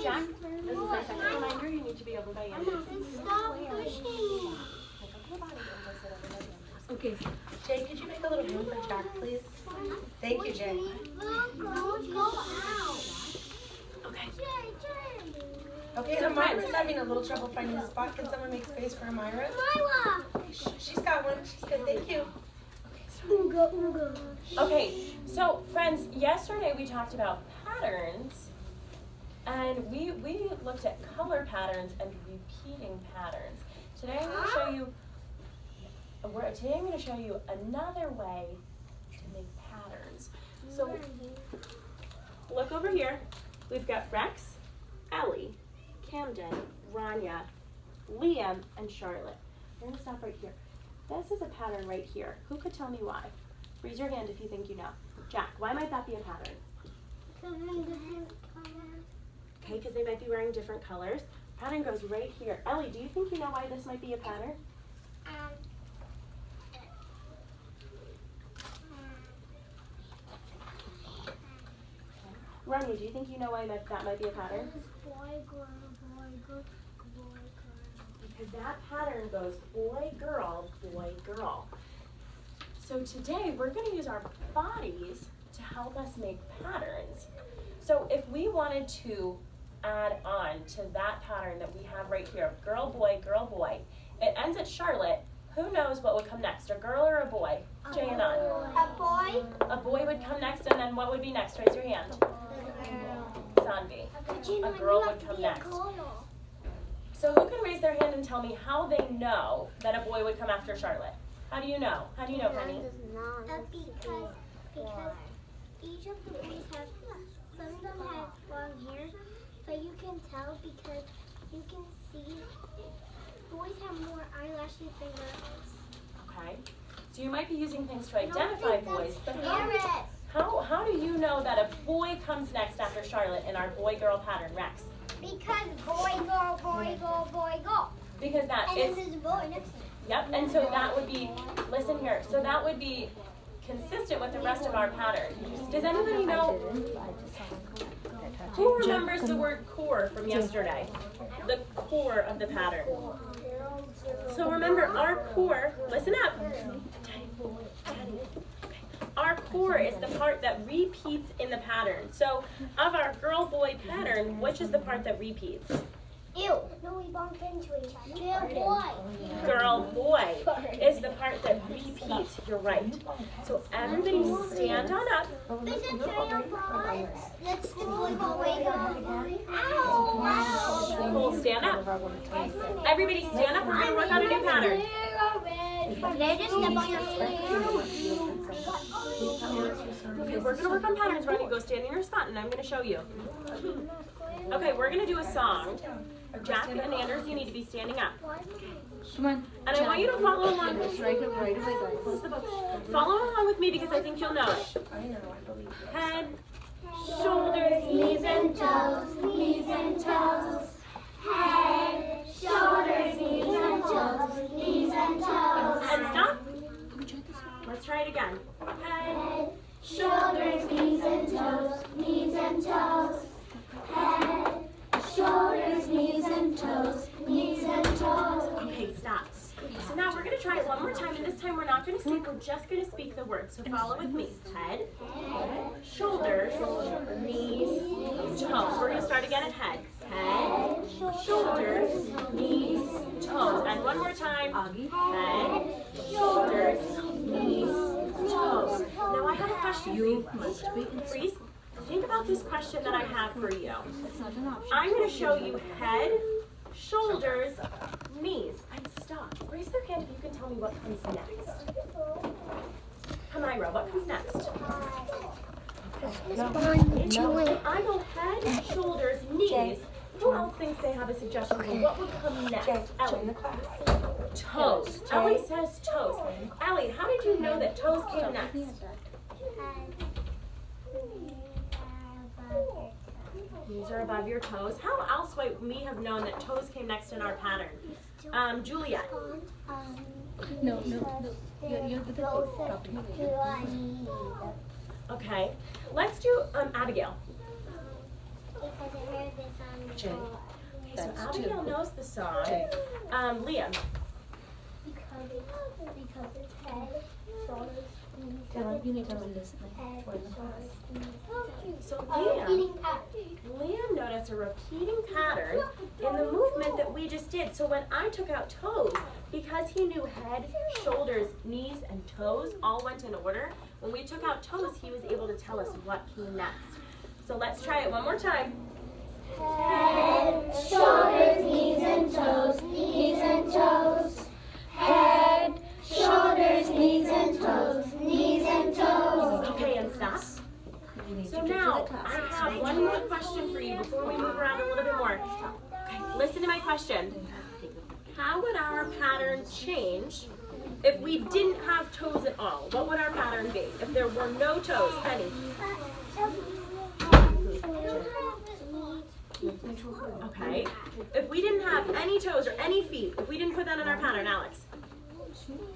Jack, this is my second reminder. You need to be over by Anders. Stop pushing me. Okay. Jay, could you make a little room for Jack, please? Thank you, Jay. Go out. Okay. Jay. Okay, so Myra's having a little trouble finding a spot. Can someone make space for Myra? Myla. She's got one. She's good. Thank you. Ooga. Okay, so friends, yesterday we talked about patterns, and we looked at color patterns and repeating patterns. Today I'm going to show you another way to make patterns. So look over here. We've got Rex, Ellie, Camden, Rania, Liam, and Charlotte. We're going to stop right here. This is a pattern right here. Who could tell me why? Raise your hand if you think you know. Jack, why might that be a pattern? Okay, because they might be wearing different colors. Pattern goes right here. Ellie, do you think you know why this might be a pattern? Rania, do you think you know why that might be a pattern? Boy, girl. Because that pattern goes boy, girl, boy, girl. So today we're going to use our bodies to help us make patterns. So if we wanted to add on to that pattern that we have right here, girl, boy, it ends at Charlotte. Who knows what would come next, a girl or a boy? Jayanon. A boy. A boy would come next, and then what would be next? Raise your hand. Sanvi. A girl would come next. So who can raise their hand and tell me how they know that a boy would come after Charlotte? How do you know? How do you know, Penny? Because each of the boys have, some of them have long hair, but you can tell because you can see boys have more eyelashes than girls. Okay. So you might be using things to identify boys, but Parrots. how do you know that a boy comes next after Charlotte in our boy-girl pattern, Rex? Because boy, go. Because that And is, then there's a boy next to it. yep, and so that would be, listen here, so that would be consistent with the rest of our pattern. Does anybody know, who remembers the word core from yesterday? The core of the pattern. So remember, our core, listen up. Our core is the part that repeats in the pattern. So of our girl-boy pattern, which is the part that repeats? Ew. No, we bump into each other. Boy. Girl-boy is the part that repeats. You're right. So everybody stand on up. Let's the boy go. Ow. Cole, stand up. Everybody stand up. We're going to work on a new pattern. Did I just step on your foot? Okay, we're going to work on patterns. Ronnie, go stand in your spot, and I'm going to show you. Okay, we're going to do a song. Jack and Anders, you need to be standing up. Come on. And I want you to follow along. Right away, guys. Close the books. Follow along with me because I think you'll know it. Head, shoulders, knees and toes, Knees and toes. Head, shoulders, knees and toes. Knees and toes. and stop. Let's try it again. Head, shoulders, knees and toes. Knees and toes. Head, shoulders, knees and toes. Knees and toes. Okay, stop. So now we're going to try it one more time, and this time we're not going to sing, we're just going to speak the words. So follow with me. Head, shoulders, knees, toes. We're going to start again at head. Head, shoulders, knees, toes. And one more time. Head, shoulders, knees, toes. Now I have a question for you. Freeze. Think about this question that I have for you. I'm going to show you head, shoulders, knees, and stop. Raise your hand if you can tell me what comes next. Kamira, what comes next? I go head, shoulders, knees. Who else thinks they have a suggestion for what would come next? Ellie. Toes. Ellie says toes. Ellie, how did you know that toes came next? Knees are above your toes. How else might we have known that toes came next in our pattern? Juliet. No. You're with the Okay. Let's do Abigail. Because I heard this on Jay. Okay, so That's Abigail two. knows the song. Jay. Liam. Because it's head, shoulders, knees, You need to listen. head, shoulders, knees. So A repeating pattern. Liam noticed a repeating pattern in the movement that we just did. So when I took out toes, because he knew head, shoulders, knees, and toes all went in order, when we took out toes, he was able to tell us what came next. So let's try it one more time. Head, shoulders, knees and toes, knees and toes. Head, shoulders, knees and toes, knees and toes. Okay, and stop. So now, I have one more question for you before we move around a little bit more. Okay, listen to my question. How would our pattern change if we didn't have toes at all? What would our pattern be if there were no toes? Penny? Okay. If we didn't have any toes or any feet, if we didn't put that in our pattern, Alex?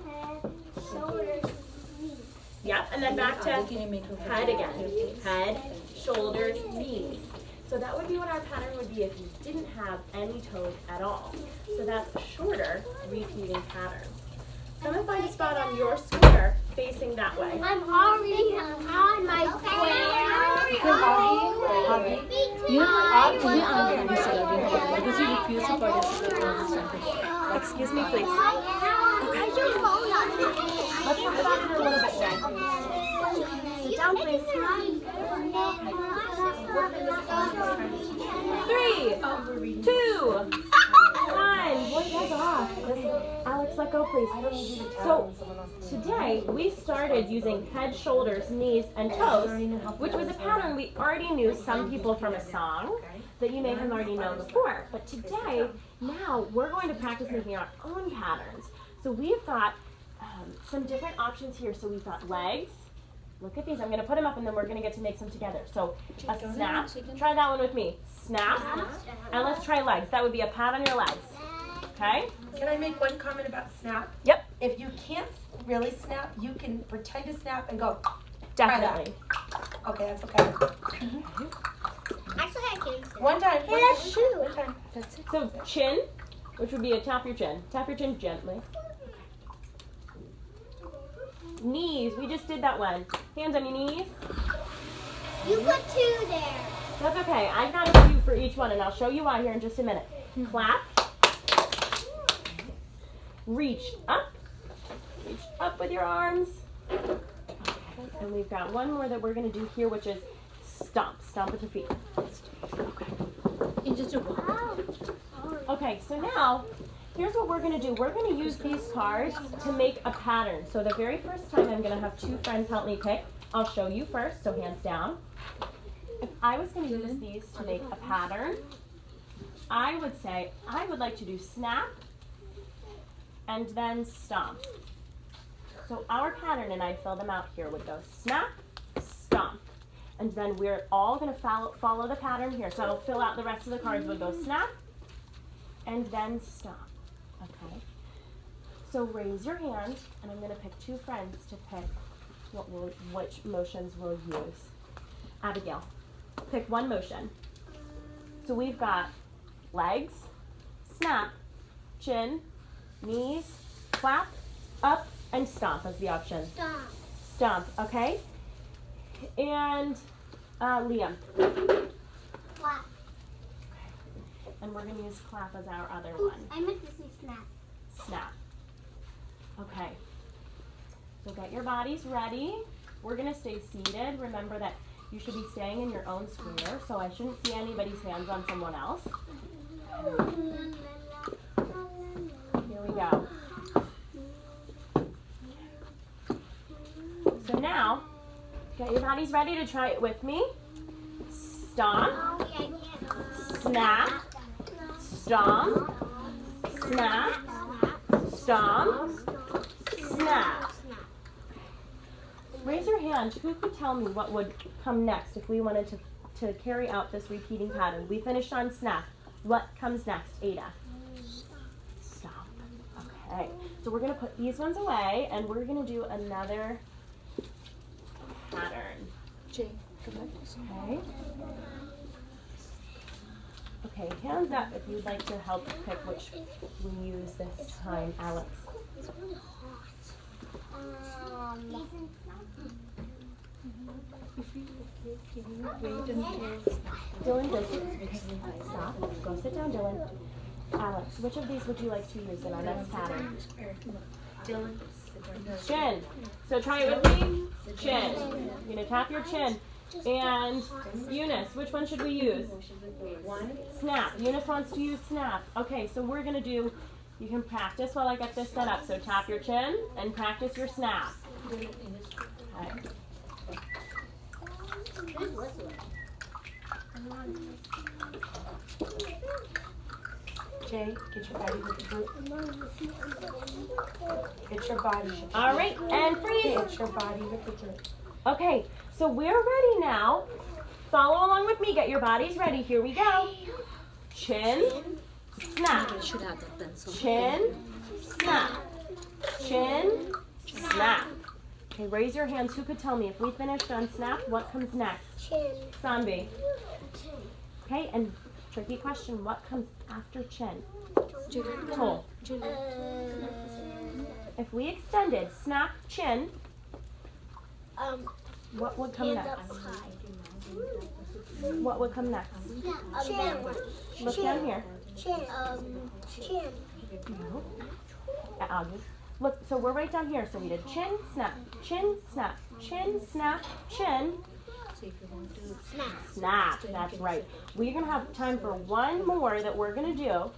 Head, shoulders, knees. Yep, and then back to head again. Head, shoulders, knees. So that would be what our pattern would be if we didn't have any toes at all. So that's a shorter repeating pattern. Someone find a spot on your square facing that way. I'm already on my square. Because you refuse to participate. Excuse me, please. I should fall Let's put it back in a little bit, Jay. Sit down, please. 3, 2, 1. Alex, let go, please. So today we started using head, shoulders, knees, and toes, which was a pattern we already knew some people from a song that you may have already known before. But today, now we're going to practice making our own patterns. So we've got some different options here. So we've got legs. Look at these. I'm going to put them up and then we're going to get to make some together. So a snap. Try that one with me. Snap. And let's try legs. That would be a pat on your legs. Okay? Can I make one comment about snap? Yep. If you can't really snap, you can pretend to snap and go. Definitely. Okay, that's okay. Actually, I can say. One time. Hey, that's true. One time. So chin, which would be a tap your chin. Tap your chin gently. Knees. We just did that one. Hands on your knees. You put 2 there. That's okay. I've got a few for each one, and I'll show you why here in just a minute. Clap. Reach up. Reach up with your arms. Okay. And we've got one more that we're going to do here, which is stomp. Stomp with your feet. Okay. In just a one. Okay, so now, here's what we're going to do. We're going to use these cards to make a pattern. So the very first time, I'm going to have 2 friends help me pick. I'll show you first, so hands down. If I was going to use these to make a pattern, I would say I would like to do snap and then stomp. So our pattern, and I'd fill them out here, would go snap, stomp. And then we're all going to follow the pattern here. So I'll fill out the rest of the cards. We'll go snap and then stomp. Okay? So raise your hand, and I'm going to pick 2 friends to pick which motions we'll use. Abigail, pick one motion. So we've got legs, snap, chin, knees, clap, up, and stomp as the option. Stop. Stomp, okay? And Liam. Clap. And we're going to use clap as our other Oops, one. I meant to say snap. Snap. Okay. So get your bodies ready. We're going to stay seated. Remember that you should be staying in your own square, so I shouldn't see anybody's hands on someone else. Here we go. So now, get your bodies ready to try it with me. Stomp, snap, stomp, snap, stomp, snap. Raise your hand. Who could tell me what would come next if we wanted to carry out this repeating pattern? We finished on snap. What comes next, Ada? Stomp. Okay. So we're going to put these ones away, and we're going to do another pattern. Jay, come back to Okay. Okay, hands up if you'd like to help pick which we use this time, Alex. It's really hot. Dylan, just stop. Go sit down, Dylan. Alex, which of these would you like to use in our next pattern? Dylan. Chin. So try it with me. Chin. You're gonna tap your chin. And Eunice, which one should we use? Snap. Eunice wants to use snap. Okay, so we're gonna do, you can practice while I get this set up. So tap your chin and practice your snap. Okay. Jay, get your body with the group. Get your body. All right, and freeze. Get your body with the group. Okay, so we're ready now. Follow along with me. Get your bodies ready. Here we go. Chin, snap. You should have that pencil. Chin, snap. Chin, snap. Okay, raise your hands. Who could tell me if we finished on snap, what comes next? Chin. Sanvi. Okay, and tricky question, what comes after chin? Toe. If we extended snap, chin, what would come Hands next? up high. What would come next? Chin. Look down here. Chin. Chin. No. August. Look, so we're right down here. So we did chin, snap, chin, snap, chin, snap, chin, So if you want to snap. That's right. We're going to have time for one more that we're going to do.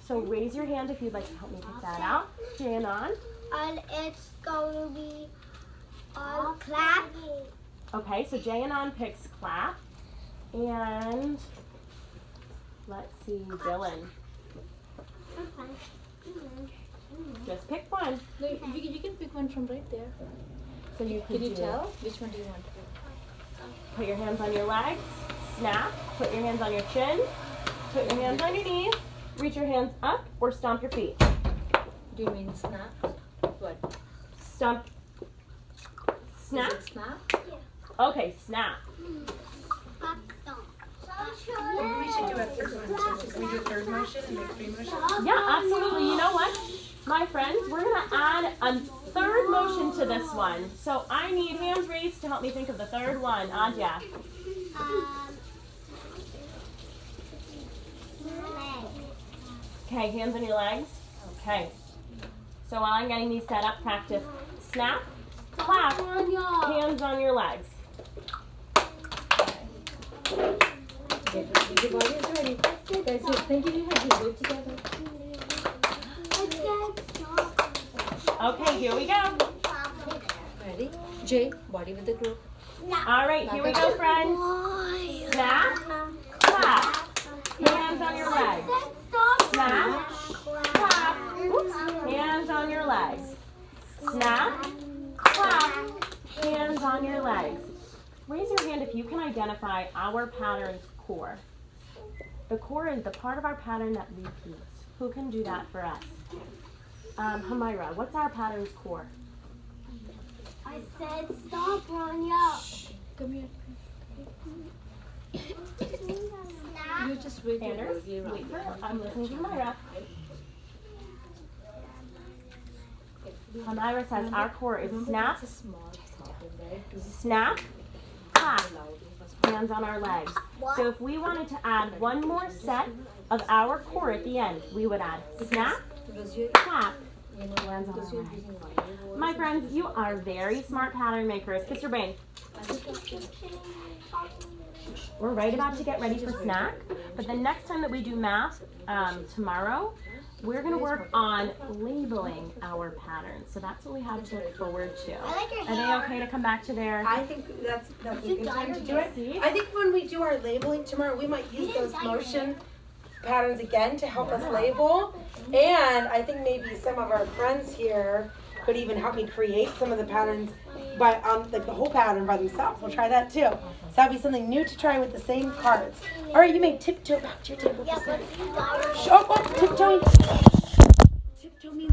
So raise your hand if you'd like to help me pick that out. Janon. And it's going to be clap. Okay, so Janon picks clap. And let's see, Dylan. Just pick one. No, you can pick one from right there. So you Can you do- tell? Which one do you want to pick? Put your hands on your legs, snap, put your hands on your chin, put your hands on your knees, reach your hands up, or stomp your feet. Do you mean snap? What? Stomp, snap, Is it snap? okay, snap. Maybe we should do a third one too. Can we do a third motion and make three motions? Yeah, absolutely. You know what, my friends, we're gonna add a third motion to this one. So I need hands raised to help me think of the third one. Adya. Okay, hands on your legs. Okay. So while I'm getting these set up, practice snap, clap, hands on your legs. Your body is ready. Guys, you're thinking you have to do it together. Okay, here we go. Ready? Jay, body with the group. All right, here we go, friends. Snap, clap, hands on your legs. Snap, clap, oops, hands on your legs. Snap, clap, hands on your legs. Raise your hand if you can identify our pattern's core. The core is the part of our pattern that repeats. Who can do that for us? Humaira, what's our pattern's core? I said stop, Rania. Come here. You just wait. Anders, wait for her. I'm listening to Humaira. Humaira says our core is snap, It's a small pattern, right? snap, clap, hands on our legs. So if we wanted to add one more set of our core at the end, we would add snap, Because you're, clap, you know, hands on because our you're legs. using wire. My friends, you are very smart pattern makers. Kiss your brain. We're right about to get ready for snack, but the next time that we do math, tomorrow, we're going to work on labeling our patterns. So that's what we have to look forward to. Are they okay to come back to their... I think that's a good time to do it. See? I think when we do our labeling tomorrow, we might use those motion patterns again to help us label. And I think maybe some of our friends here could even help me create some of the patterns by like the whole pattern by themselves. We'll try that too. So that'd be something new to try with the same cards. All right, you may tiptoe back to your table. Yeah, but you got Oh, tiptoeing. Tiptoe means